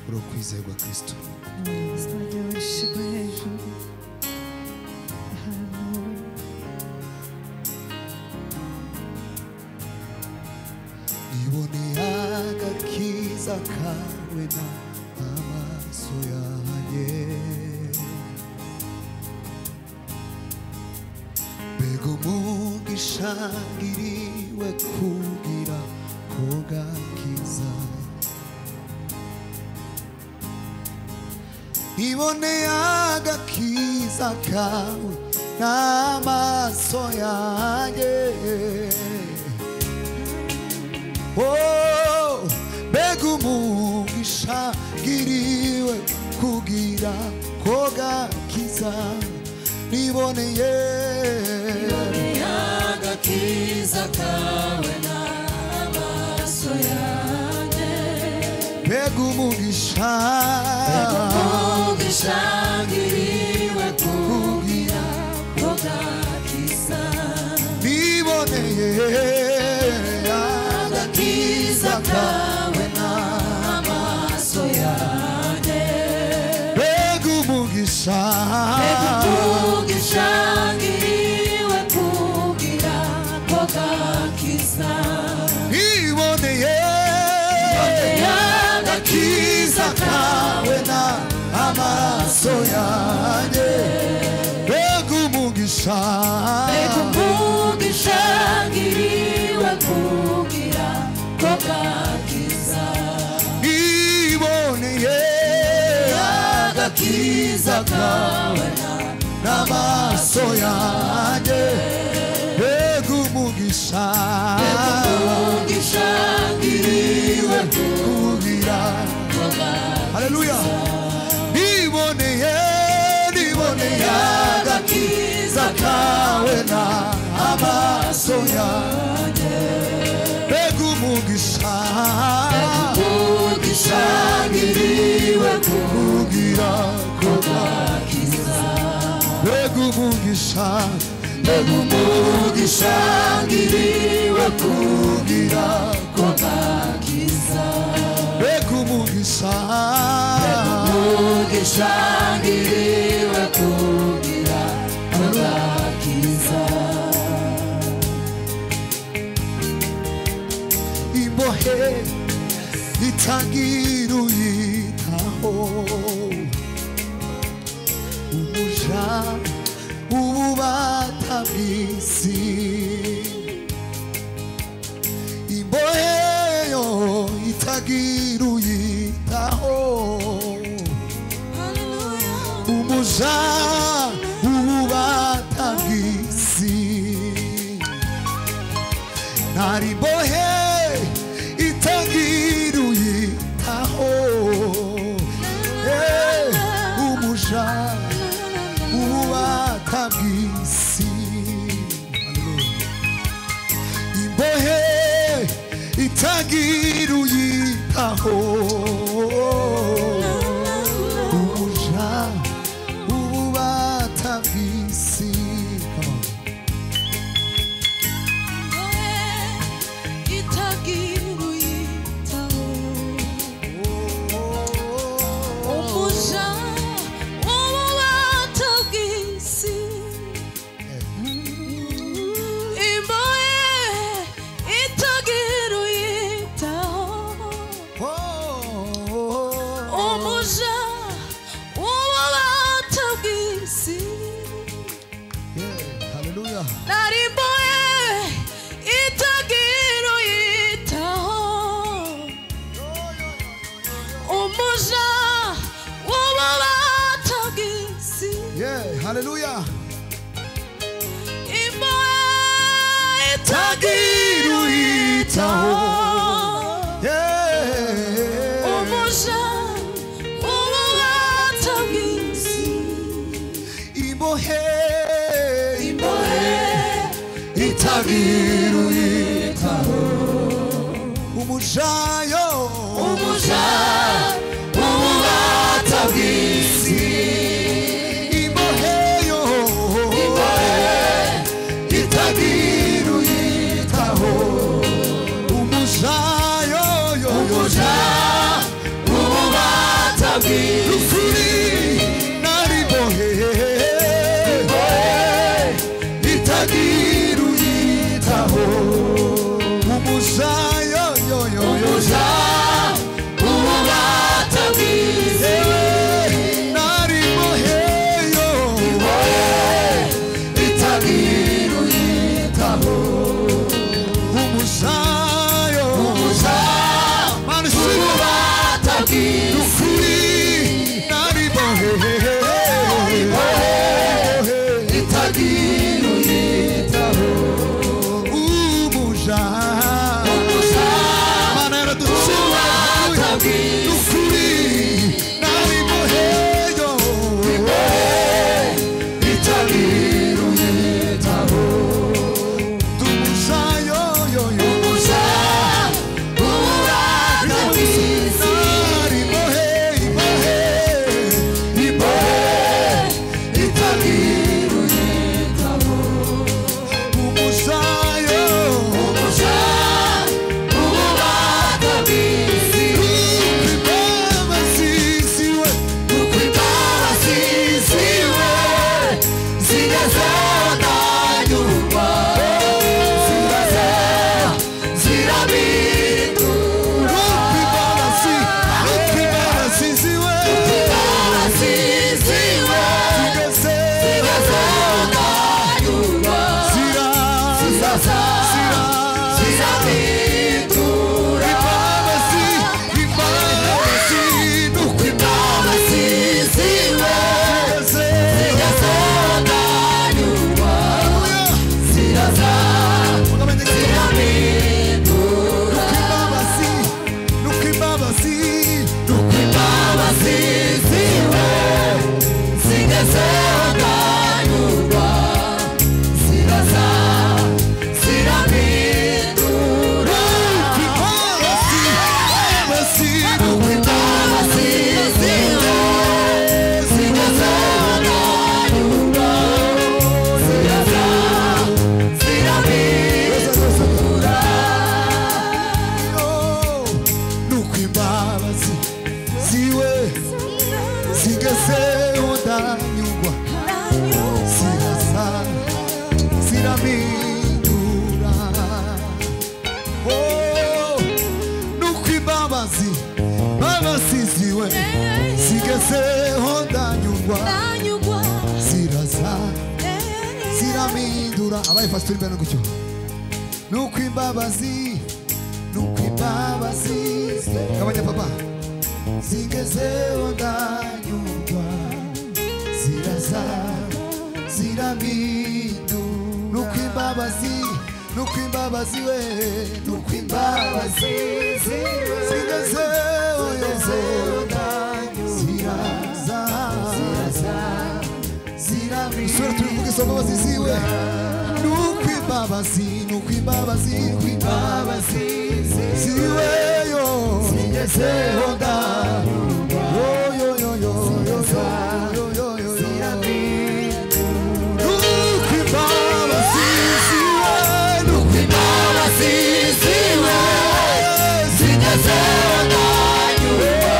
uro kwizerwa Kristo. Ibone agakiza kawe na amaso yanjye, mbega umugisha ngiriwe kugira ko gakiza. Ibone agakiza kawe n'amaso yanjye, oh, mbega umugisha ngiriwe kugira ko gakiza. Niboneye agakiza kawe n'amaso yanjye, mbega umugisha ngiriwe kugira ko gakiza. Niboneye agakiza kawe n'amaso yanjye, mbega umugisha ngiriwe kugira ko gakiza. Niboneye agakiza kawe n'amaso yanjye, mbega umugisha ngiriwe kugira ko gakiza. Niboneye agakiza kawe n'amaso yanjye, mbega umugisha ngiriwe kugira. Haleluya. Niboneye agakiza kawe n'amaso yanjye, mbega umugisha ngiriwe kugira ko gakiza. mbega umugisha ngiriwe kugira ko gakiza. mbega umugisha ngiriwe kugira ko gakiza. imbohe itagira uyitaho, umuja ububata bw'isi. Imbohe yo itagira uyitaho, umuja ububata bw'isi. Nari imbohe itagira uyitaho, umuja ububata bw'isi. Imbohe itagira uyitaho, umuja ububata bw'isi. Hallelujah. Itagira uyitaho, umuja ububata bw'isi. imbohe itagira uyitaho, umuja ububata bw'isi. Itagira uyitaho, umuja ububata ukuri naribohe itagira uyitaho umuja umuja ububata bw'isi naribohe itagira uyitaho umuja ububata bw'isi itagira uyitaho umuja manera ububata bw'isi itagira uyitaho umuja ububata bw'isi itagira uyitaho umuja ububata bw'isi nuko imbabazi ziwe zigezeho ndanyurwa ziraza zirabindura imbabazi ziwe zigezeho ndanyurwa ziraza zirabindura nuko imbabazi ziwe zigezeho ndanyurwa ziraza zirabindura nuko imbabazi ziwe zigezeho ndanyurwa ziraza zirabindura nuko imbabazi ziwe zigezeho ndanyurwa ziraza zirabindura nuko imbabazi ziwe zigezeho ndanyurwa ziraza ziramindura nuko imbabazi ziwe zigezeho ndanyurwa ziraza ziramindura abaye pastor imbere gutyo nuko imbabazi kabanya papa zigezeho ndanyurwa ziraza ziramindura nuko imbabazi we nuko imbabazi zigezeho ziraza ziramindura tuvuge isomo imbabazi ziwe nuko imbabazi ziwe zigezeho ndanyurwa nuko imbabazi ziwe zigezeho ndanyurwa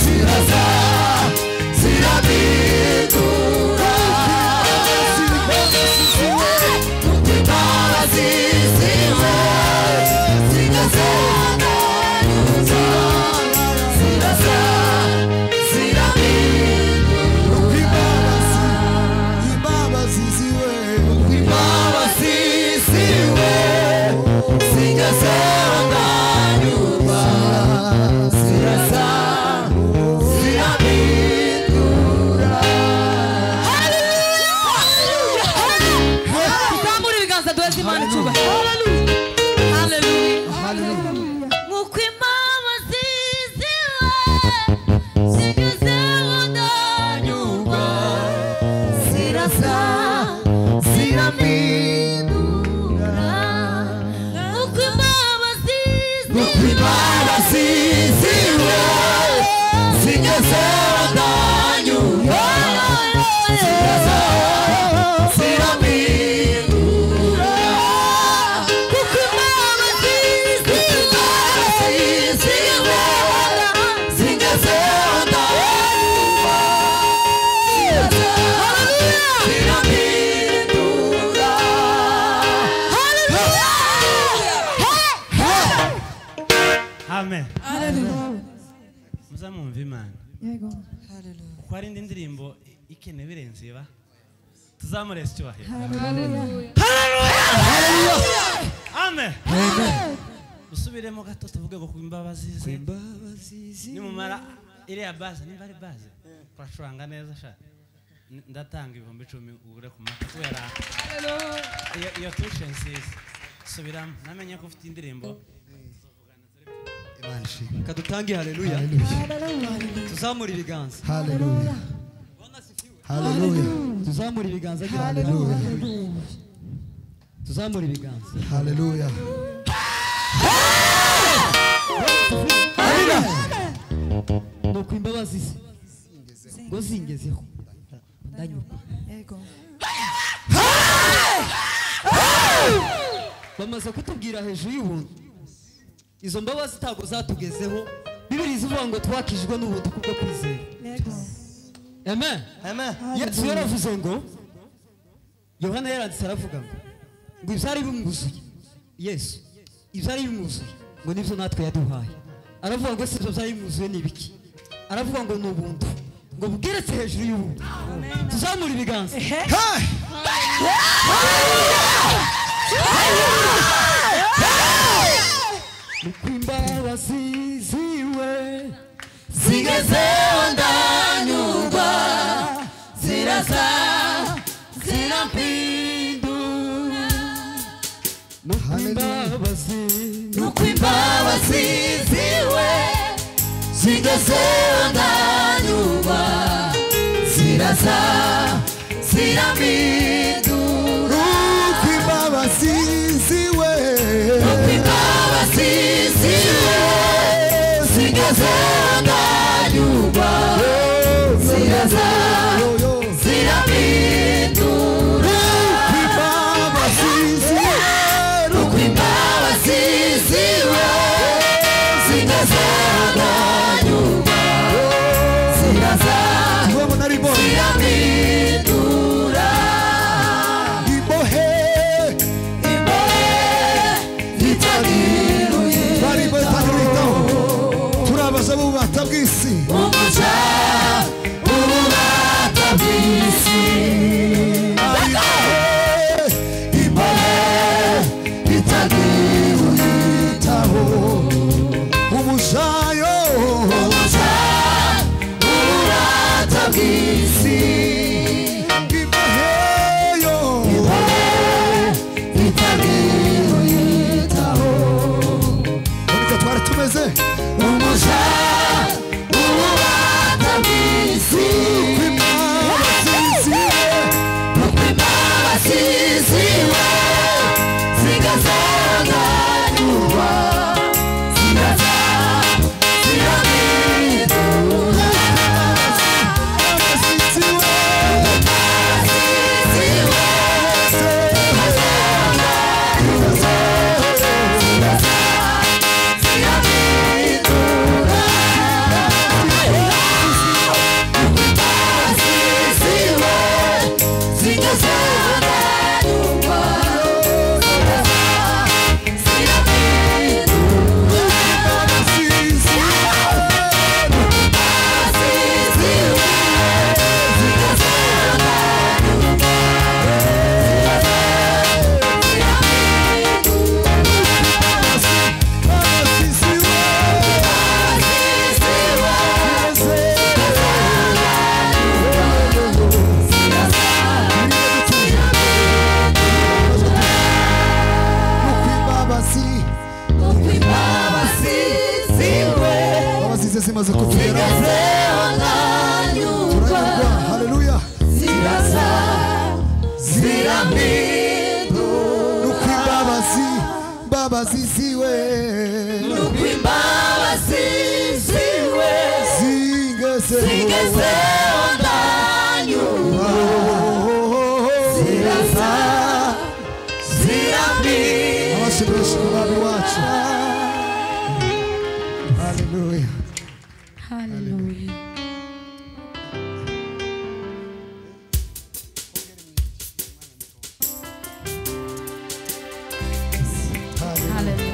ziraza zirabindura nuko imbabazi ziwe zigezeho ndanyurwa muzamumva imana yego uko ari indi ndirimbo ikene birenze ba tuzamurese cyubahiro haleluya amen usubiremo gato tuvuge ko kwimbabazi nimumara iriya base nimba ari base kuracuranga neza sha ndatanga 10,000 ugure ku mata kubera iyo tushe nziza subiramo namenye ko ufite indirimbo kadutange haleluya tuzamura ibiganza haleluya haleluya tuzamura ibiganza haleluya tuzamura ibiganza haleluya nuko imbabazi ze ngo zingezeho ndanyuka yego bamaze kutubwira hejuru y'ubuntu izo mbabazi ntabwo zatugezeho bibiri zivuga ngo twakijwe n'ubuntu kubwo kwizera yego amen amen yesu yaravuze ngo yohana yaranditse aravuga ngo ibyari bimwuzuye yesu ibyari bimwuzuye ngo nibyo natwe yaduhaye aravuga ngo se ibyo byari bimwuzuye ni ibiki aravuga ngo ni ubuntu ngo bweretse hejuru y'ubuntu tuzamura ibiganza nuko imbabazi ziwe zigezeho ndanyurwa ziraza zirampindura nuko imbabazi nuko imbabazi ziwe zigezeho ndanyurwa ziraza zirampindura nuko imbabazi ziwe nuko imbabazi ziwe zigezeho ndanyurwa ziraza zirampindura nuko imbabazi ziwe zigezeho ndanyurwa ziraza zirampindura imbohe itagiruye turabaza bubata bw'isi umuja ububata bw'isi imbohe itagiruyitaho umujayo umuja ububata bw'isi imboheyo itagiruyitaho niko twari tumeze umuja ububata bw'isi nuko imbabazi ziwe zigezeho ndanyurwa ziraza zirampindura imbabazi ziwe zigezeho ndanyurwa ziraza zirampindura imbabazi ziwe zigezeho ndanyurwa zimaze kutugeraho turanyurwa haleluya ziraza zirampindura nuko imbabazi ziwe nuko imbabazi ziwe zigezeho ndanyurwa ziraza zirampindura abashimisha umwami wacu haleluya haleluya haleluya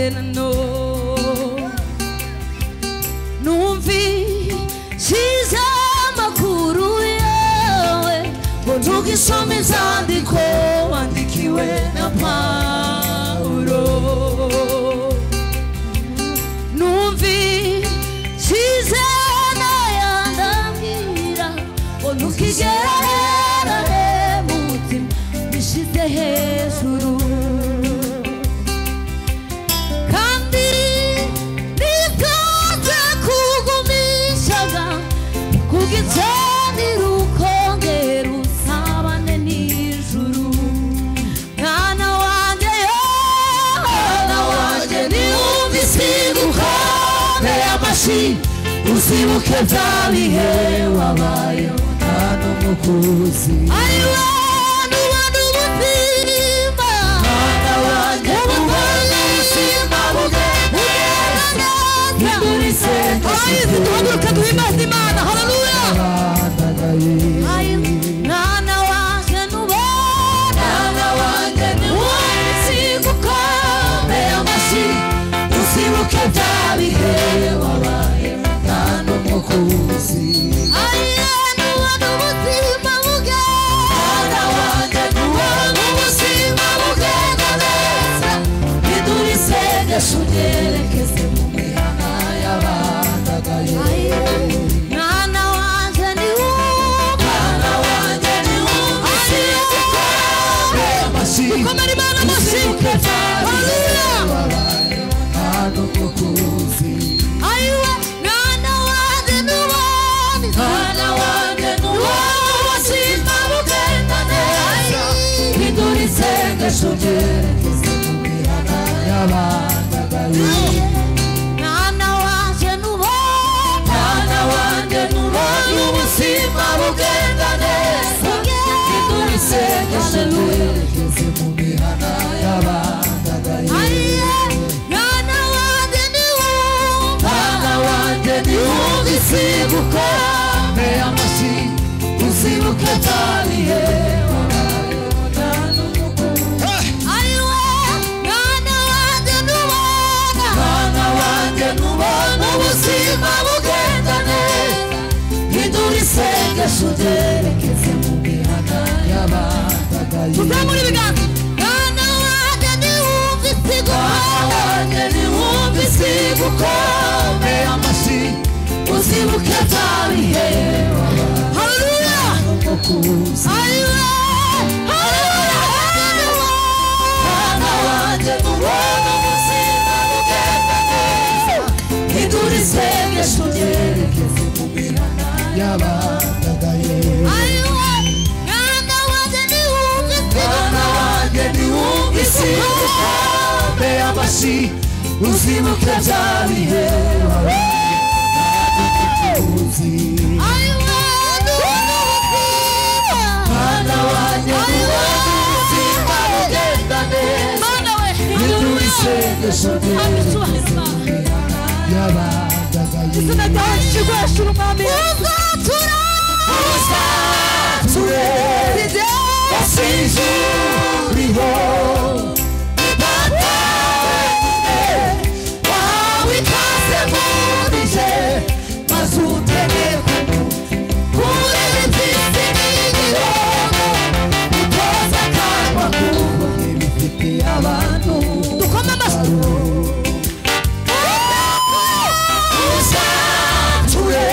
amasezerano numvishije amakuru yawe ngo ntugisome inzandiko wandikiwe na Pawulo numvishije n'ayandambwira ngo ntukigererane mu mutima bishize hejuru kandi nibyoze kugumishaga kugitsanira ukongera usabane n'ijuru mwana wanjye niwumvise gukomera amashyi uzibuke bya bihe wabayeho nta n'umukuzi ayiwa n'ubona ubuzima mwana wanjye ubona ubuzima bugenda neza ayizi duhaguruke duhimbaze Imana haleluya mwana wanjye niwumvise gukomera amashyi uzibuke bya bihe wabayeho nta n'umukuzi Sugerekeze mu mihana y'abandagaye mwana wanjye niwumvise gukomera Imana amashyi nta n'umukuzi ayiwe mwana wanjye n'ubona ubuzima bugenda neza hindura isengesho ryerekeze mu mihana y'abandagaye mwana wanjye n'ubona ubuzima bugenda neza hindura isengesho ryerekeze mu mihana y'abandagaye mwana wanjye niwumvise gukomera amashyi uzibuke bya bihe wabayeho nta n'umukuzi ayiwe mwana wanjye n'ubona ubuzima bugenda neza hindura isengesho ryerekeze mu mihana y'abandagaye tuzamura ibiganza mwana wanjye niwumvise gukomera amashyi uzibuke bya bihe haleluya ayiwe mwana wanjye n'ubona ubuzima bugenda neza hindura isengesho ryerekeze mu mihana y'abandagaye ayiwe mwana wanjye niwumvise gukomera amashyi uzibuke bya bihe mwana wanjye ubuzima bugenda neza hindura isengesho ryerekeze mu mihana y'abandagaye uzature wasize uriho data wenyine wahawe ikaze muri je maze utegeke kure bifite n'igihombo utoza akanwa kuko ntibifitiye abantu dukoma amashyi uzature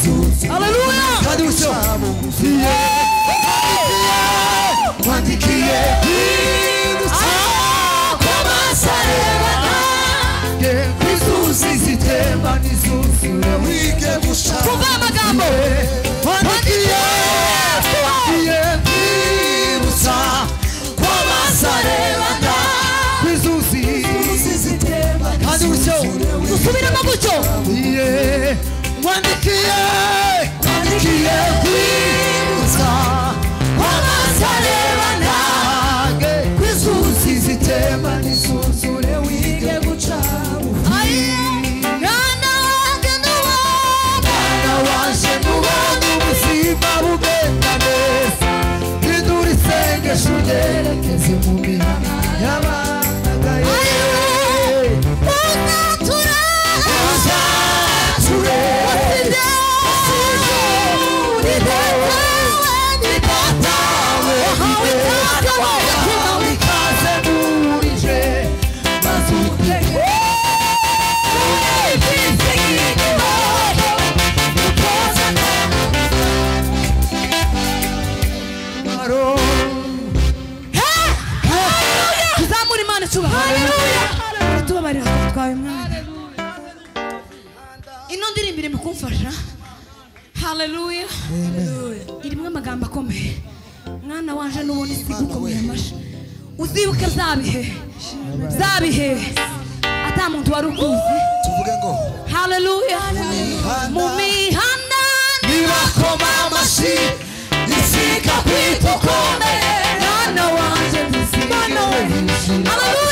Haleluya. kandi usyo Wandikiye kwamasareba kwisusi zitemba n'izuzure wige gushaka kuva amagambo wandikiye kwibutsa kwamasareba kwisusi zitemba kandi usyo usubiremo gutyo wandikiye kwibutsa kwamasareba kwisusi zitemba n'izuzure wige gucamu mwana wanje n'ubona ubuzima bugenda neza hindura isengesho ryerekeze mu mihana y'abandagaye uzature ino ndirimbo iri mu kumfasha. Haleluya. Irimo amagambo akomeye. Mwana wanje n'ubona isi gukomeye amashi uzibuke zabihe ata muntu wari ukuzi tuvuge ngo haleluya mu mihanda nibakoma amashi isika kwitukomeye mwana wanje haleluya.